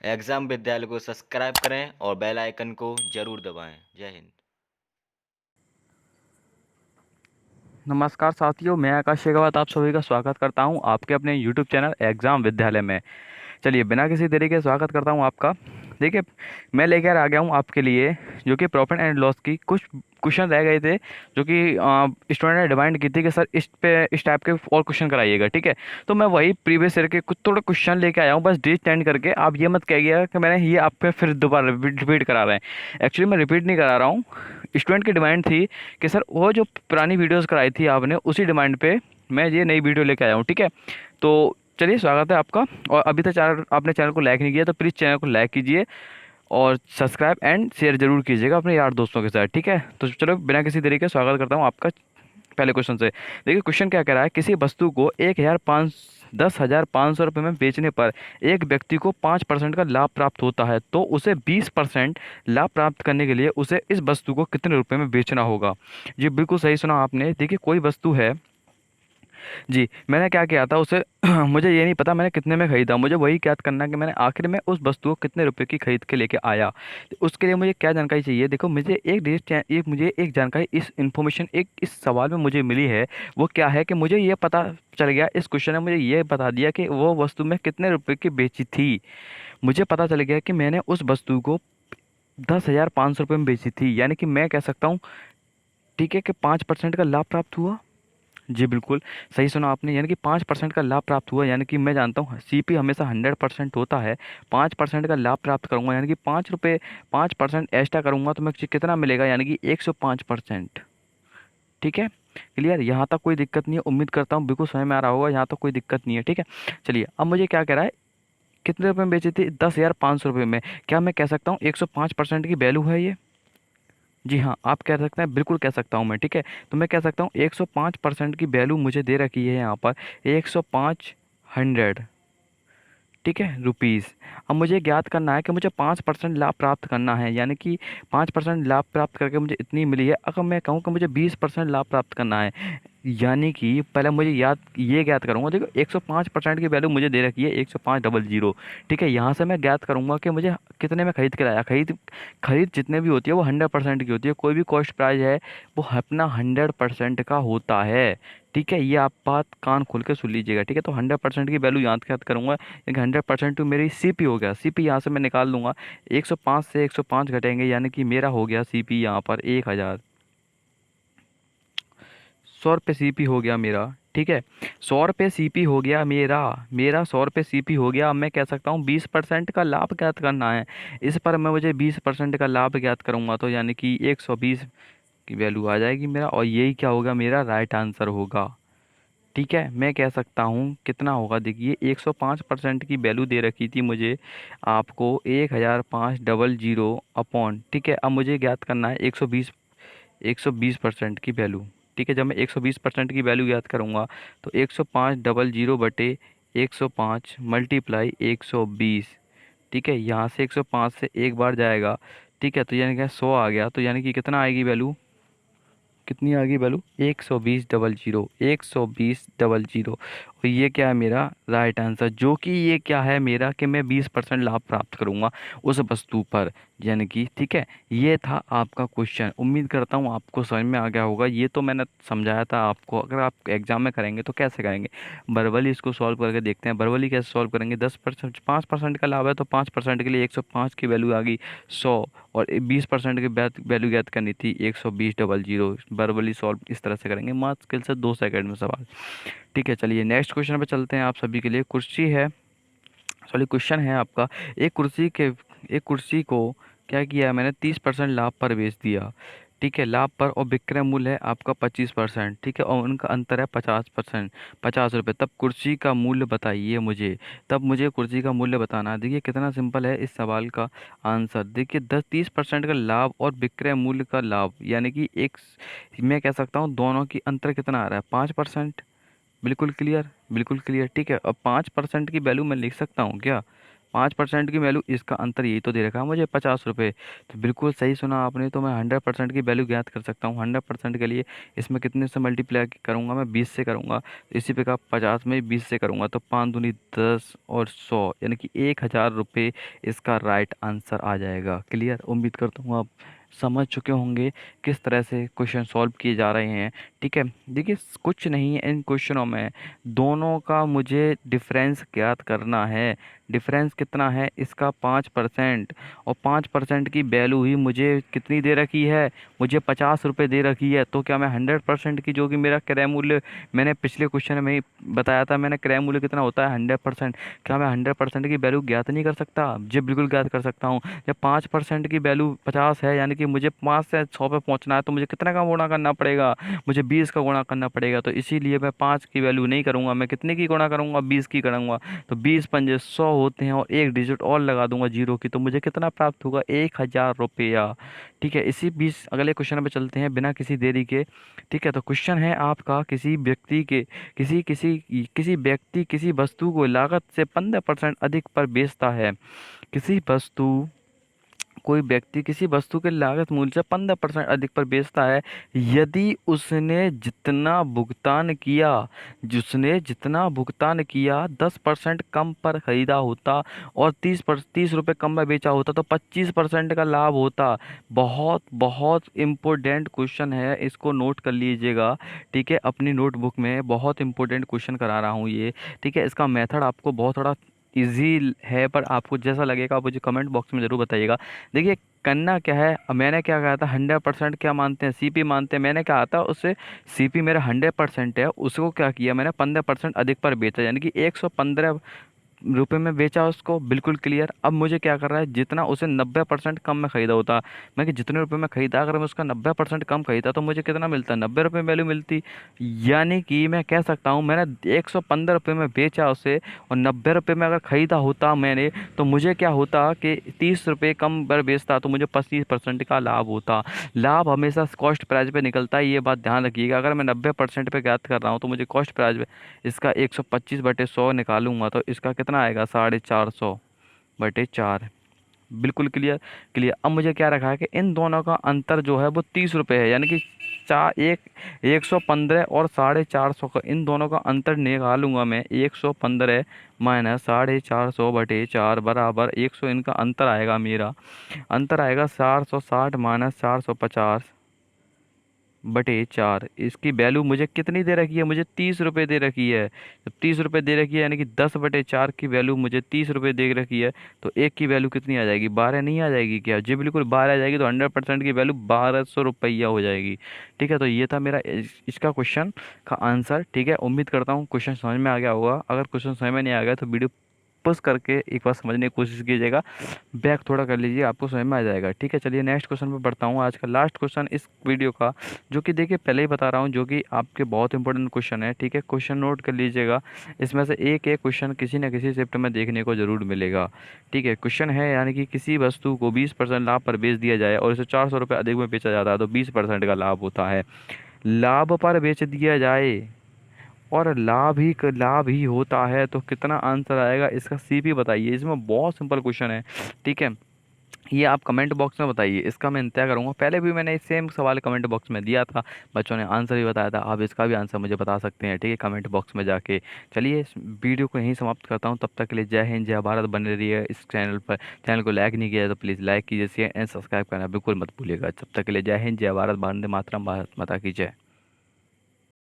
Exam विद्यालय को subscribe करें और बेल आइकन को जरूर दबाएं। जय हिंद। नमस्कार साथियों, मैं आकाश शेखावत आप सभी का स्वागत करता हूं आपके अपने YouTube चैनल एग्ज़ाम विद्यालय में। चलिए बिना किसी देरी के स्वागत करता हूं आपका। देखिए, मैं लेकर आ गया हूं आपके लिए जो कि प्रॉफिट एंड लॉस की कुछ क्वेश्चन रह गए थे, जो कि स्टूडेंट ने डिमांड की थी कि सर इस टाइप के और क्वेश्चन कराइएगा। ठीक है, तो मैं वही प्रीवियस ईयर के कुछ थोड़े क्वेश्चन लेके आया हूं, बस डेट चेंज करके। आप ये मत कहिएगा कि मैंने ये आप पे फिर दोबारा रिपीट करा रहे हैं। एक्चुअली मैं रिपीट नहीं करा रहा हूँ। स्टूडेंट की डिमांड थी कि सर वो जो पुरानी वीडियोस कराई थी आपने, उसी डिमांड पे मैं ये नई वीडियो लेके आया हूँ। ठीक है, तो चलिए स्वागत है आपका। और अभी तक आपने चैनल को लाइक नहीं किया तो प्लीज़ चैनल को लाइक कीजिए और सब्सक्राइब एंड शेयर जरूर कीजिएगा अपने यार दोस्तों के साथ। ठीक है, तो चलो बिना किसी देरी के स्वागत करता हूँ आपका पहले क्वेश्चन से। देखिए क्वेश्चन क्या कह रहा है, किसी वस्तु को 10,500 रुपये में बेचने पर एक व्यक्ति को 5% का लाभ प्राप्त होता है, तो उसे 20% लाभ प्राप्त करने के लिए उसे इस वस्तु को कितने रुपए में बेचना होगा। जी बिल्कुल सही सुना आपने। देखिए कोई वस्तु है जी, मैंने क्या किया था उसे मुझे ये नहीं पता मैंने कितने में खरीदा, मुझे वही याद करना कि मैंने आखिर में उस वस्तु को कितने रुपए की खरीद के लेके आया। तो उसके लिए मुझे क्या जानकारी चाहिए, देखो मुझे मुझे एक जानकारी, इस इन्फॉर्मेशन एक इस सवाल में मुझे मिली है। वो क्या है कि मुझे ये पता चल गया, इस क्वेश्चन ने मुझे ये बता दिया कि वो वस्तु मैं कितने रुपए की बेची थी। मुझे पता चल गया कि मैंने उस वस्तु को 10,500 रुपये में बेची थी, यानी कि मैं कह सकता हूँ ठीक है कि 5% का लाभ प्राप्त हुआ। जी बिल्कुल सही सुना आपने, यानी कि 5% का लाभ प्राप्त हुआ। यानी कि मैं जानता हूँ सीपी हमेशा 100% होता है। 5% का लाभ प्राप्त करूंगा, यानी कि 5 रुपये 5% एक्स्ट्रा करूंगा तो मुझे कितना मिलेगा, यानी कि 105%। ठीक है, क्लियर। यहाँ तक कोई दिक्कत नहीं है, उम्मीद करता हूँ बिल्कुल समझ में आ रहा होगा, यहाँ तक कोई दिक्कत नहीं है। ठीक है, चलिए अब मुझे क्या कह रहा है, कितने रुपए में बेची थी, 10,500 रुपये में। क्या मैं कह सकता हूँ 105% की वैल्यू है ये? जी हाँ, आप कह सकते हैं, बिल्कुल कह सकता हूँ मैं। ठीक है, तो मैं कह सकता हूँ 105% की वैल्यू मुझे दे रखी है यहाँ पर, 105 हंड्रेड। ठीक है, रुपीज़। अब मुझे ज्ञात करना है कि मुझे 5% लाभ प्राप्त करना है, यानी कि 5% लाभ प्राप्त करके मुझे इतनी मिली है। अगर मैं कहूँ कि मुझे 20% लाभ प्राप्त करना है, यानी कि पहले मुझे ज्ञात करूंगा। देखो 105% की वैल्यू मुझे दे रखी है 105,000। ठीक है, यहाँ से मैं ज्ञात करूंगा कि मुझे कितने में खरीद के लाया। खरीद खरीद जितने भी होती है वो 100% की होती है। कोई भी कॉस्ट प्राइस है वो अपना 100% का होता है। ठीक है, ये आप बात कान खोल के सुन लीजिएगा। ठीक है, तो 100% की वैल्यू याद करूंगा, यानी 100% तो मेरी सीपी हो गया। सीपी यहाँ से मैं निकाल लूंगा, 105 से 105 घटेंगे, यानी कि मेरा हो गया सीपी यहाँ पर 1,000। 100 रुपये सीपी हो गया मेरा। ठीक है, 100 रुपये सीपी हो गया मेरा। मेरा 100 रुपये सीपी हो गया। अब मैं कह सकता हूँ 20% का लाभ ज्ञात करना है। इस पर मैं मुझे 20% का लाभ ज्ञात करूंगा तो यानी कि 120 की वैल्यू आ जाएगी मेरा, और यही क्या होगा, मेरा राइट आंसर होगा। ठीक है, मैं कह सकता हूँ कितना होगा, देखिए 105% की वैल्यू दे रखी थी मुझे आपको 1,500 अपॉन। ठीक है, अब मुझे ज्ञात करना है 120% की वैल्यू। ठीक है, जब मैं 120% की वैल्यू याद करूँगा तो 105,000 बटे 105 मल्टीप्लाई 120। ठीक है, यहाँ से 105 से एक बार जाएगा। ठीक है, तो यानी कि 100 आ गया, तो यानी कि कितना आएगी वैल्यू, कितनी आ गई वैल्यू, 120,000। 120,000, और ये क्या है मेरा राइट आंसर, जो कि ये क्या है मेरा कि मैं 20% लाभ प्राप्त करूंगा उस वस्तु पर, यानी कि। ठीक है, ये था आपका क्वेश्चन। उम्मीद करता हूँ आपको समझ में आ गया होगा। ये तो मैंने समझाया था आपको, अगर आप एग्जाम में करेंगे तो कैसे करेंगे। वर्बली इसको सॉल्व करके देखते हैं। वर्बली कैसे सॉल्व करेंगे, 10% 5% का लाभ है तो 5% के लिए 105 की वैल्यू आ गई 100, और 20% की वैल्यू ज्ञात करनी थी 120,000। वर्बली सॉल्व इस तरह से करेंगे, मुश्किल से 2 सेकंड में सवाल। ठीक है, चलिए नेक्स्ट क्वेश्चन पे चलते हैं। आप सभी के लिए कुर्सी है, सॉरी क्वेश्चन है आपका। एक कुर्सी को क्या किया है मैंने, 30% लाभ पर बेच दिया। ठीक है, लाभ पर, और विक्रय मूल्य है आपका 25%। ठीक है, और उनका अंतर है 50%, 50 रुपये। तब कुर्सी का मूल्य बताइए मुझे। तब मुझे कुर्सी का मूल्य बताना है। देखिए कितना सिंपल है इस सवाल का आंसर। देखिए 30% का लाभ और विक्रय मूल्य का लाभ, यानी कि एक, मैं कह सकता हूँ दोनों की अंतर कितना आ रहा है, 5%। बिल्कुल क्लियर, बिल्कुल क्लियर। ठीक है, अब 5% की वैल्यू मैं लिख सकता हूँ क्या, 5% की वैल्यू, इसका अंतर यही तो दे रखा है मुझे 50 रुपये। तो बिल्कुल सही सुना आपने। तो मैं 100% की वैल्यू ज्ञात कर सकता हूँ। 100% के लिए इसमें कितने से मल्टीप्लाई करूँगा, मैं 20 से करूँगा। इसी प्रकार 50 में 20 से करूँगा तो 5 दूनी 10 और 100 यानी कि 1000 रुपये इसका राइट आंसर आ जाएगा। क्लियर? उम्मीद करता हूँ आप समझ चुके होंगे किस तरह से क्वेश्चन सॉल्व किए जा रहे हैं। ठीक है, देखिए कुछ नहीं है इन क्वेश्चनों में, दोनों का मुझे डिफरेंस ज्ञात करना है। डिफरेंस कितना है इसका? 5%। और 5% की वैल्यू ही मुझे कितनी दे रखी है? मुझे 50 रुपये दे रखी है। तो क्या मैं 100% की, जो कि मेरा क्रय मूल्य मैंने पिछले क्वेश्चन में ही बताया था, मैंने क्रय मूल्य कितना होता है 100%, क्या मैं 100% की वैल्यू ज्ञात नहीं कर सकता? जी बिल्कुल ज्ञात कर सकता हूँ। जब 5% की वैल्यू 50 है, यानी कि मुझे 5 से 100 पे पहुंचना है, तो मुझे कितने का गुणा करना पड़ेगा? मुझे 20 का गुणा करना पड़ेगा। तो इसीलिए मैं 5 की वैल्यू नहीं करूंगा, मैं कितने की गुणा करूंगा? 20 की करूंगा। तो 20 पंजे 100 होते हैं और एक डिजिट और लगा दूंगा जीरो की, तो मुझे कितना प्राप्त होगा? 1000 रुपया। ठीक है, इसी 20 अगले क्वेश्चन पे चलते हैं बिना किसी देरी के। ठीक है, तो क्वेश्चन है आपका, किसी व्यक्ति के किसी किसी किसी व्यक्ति किसी वस्तु को लागत से 15% अधिक पर बेचता है। किसी वस्तु कोई व्यक्ति किसी वस्तु के लागत मूल्य से 15% अधिक पर बेचता है। यदि उसने जितना भुगतान किया 10% कम पर खरीदा होता और 30 रुपये कम में बेचा होता तो 25% का लाभ होता। बहुत बहुत इम्पोर्टेंट क्वेश्चन है, इसको नोट कर लीजिएगा। ठीक है, अपनी नोटबुक में बहुत इंपॉर्टेंट क्वेश्चन करा रहा हूँ ये। ठीक है, इसका मेथड आपको बहुत थोड़ा इजी है, पर आपको जैसा लगेगा आप मुझे कमेंट बॉक्स में ज़रूर बताइएगा। देखिए करना क्या है, अब मैंने क्या कहा था, 100% क्या मानते हैं? सीपी मानते हैं। मैंने कहा था उससे सीपी मेरा 100% है, उसको क्या किया मैंने? 15% अधिक पर बेचा, यानी कि 115 रुपये में बेचा उसको। बिल्कुल क्लियर। अब मुझे क्या कर रहा है, जितना उसे 90% कम में खरीदा होता, मैं कि जितने रुपए में खरीदा, अगर मैं उसका 90% कम खरीदा तो मुझे कितना मिलता? 90 रुपये वैल्यू मिलती। यानी कि मैं कह सकता हूँ मैंने 115 रुपये में बेचा उसे, और 90 रुपये में अगर खरीदा होता मैंने, तो मुझे क्या होता कि 30 रुपये कम पर बेचता तो मुझे 25% का लाभ होता। लाभ हमेशा कॉस्ट प्राइस पे निकलता है, ये बात ध्यान रखिएगा। अगर मैं 90% पे ज्ञात कर रहा हूँ तो मुझे कॉस्ट प्राइस पे इसका 125/100 निकालूंगा तो इसका कितना आएगा? 450/4। बिल्कुल क्लियर। क्लियर। अब मुझे क्या रखा है कि इन दोनों का अंतर जो है वो 30 रुपये है, यानी कि चार एक 115 और 450 का, इन दोनों का अंतर निकालूंगा मैं। 115 माइनस 450/4 बराबर 100, इनका अंतर आएगा मेरा। अंतर आएगा 460 माइनस 450/4। इसकी वैल्यू मुझे कितनी दे रखी है? मुझे 30 रुपये दे रखी है। जब 30 रुपये दे रखी है, यानी कि 10/4 की वैल्यू मुझे 30 रुपये दे रखी है, तो एक की वैल्यू कितनी आ जाएगी? 12 नहीं आ जाएगी क्या? जी बिल्कुल 12 आ जाएगी। तो 100% की वैल्यू 1200 रुपया हो जाएगी। ठीक है, तो ये था मेरा इसका क्वेश्चन का आंसर। ठीक है, उम्मीद करता हूँ क्वेश्चन समझ में आ गया होगा। अगर क्वेश्चन समझ में नहीं आ गया तो वीडियो पॉज करके एक बार समझने की कोशिश कीजिएगा, बैक थोड़ा कर लीजिए, आपको समझ में आ जाएगा। ठीक है, चलिए नेक्स्ट क्वेश्चन पे बढ़ता हूँ। आज का लास्ट क्वेश्चन इस वीडियो का, जो कि देखिए पहले ही बता रहा हूँ, जो कि आपके बहुत इंपॉर्टेंट क्वेश्चन है। ठीक है, क्वेश्चन नोट कर लीजिएगा। इसमें से एक एक क्वेश्चन किसी न किसी शिफ्ट में देखने को जरूर मिलेगा। ठीक है, क्वेश्चन है, यानी कि किसी वस्तु को 20% लाभ पर बेच दिया जाए और इसे 400 रुपये अधिक में बेचा जाता है तो 20% का लाभ होता है। लाभ पर बेच दिया जाए और लाभ ही होता है तो कितना आंसर आएगा? इसका सीपी बताइए। इसमें बहुत सिंपल क्वेश्चन है। ठीक है, ये आप कमेंट बॉक्स में बताइए, इसका मैं इंतजार करूंगा। पहले भी मैंने सेम सवाल कमेंट बॉक्स में दिया था, बच्चों ने आंसर भी बताया था। आप इसका भी आंसर मुझे बता सकते हैं, ठीक है, कमेंट बॉक्स में जाके। चलिए इस वीडियो को यहीं समाप्त करता हूं, तब तक के लिए जय हिंद जय भारत। बने रहिए इस चैनल पर। चैनल को लाइक नहीं किया है तो प्लीज़ लाइक कीजिए, शेयर एंड सब्सक्राइब करना बिल्कुल मत भूलिएगा। तब तक के लिए जय हिंद जय भारत, वंदे मातरम, भारत माता की जय।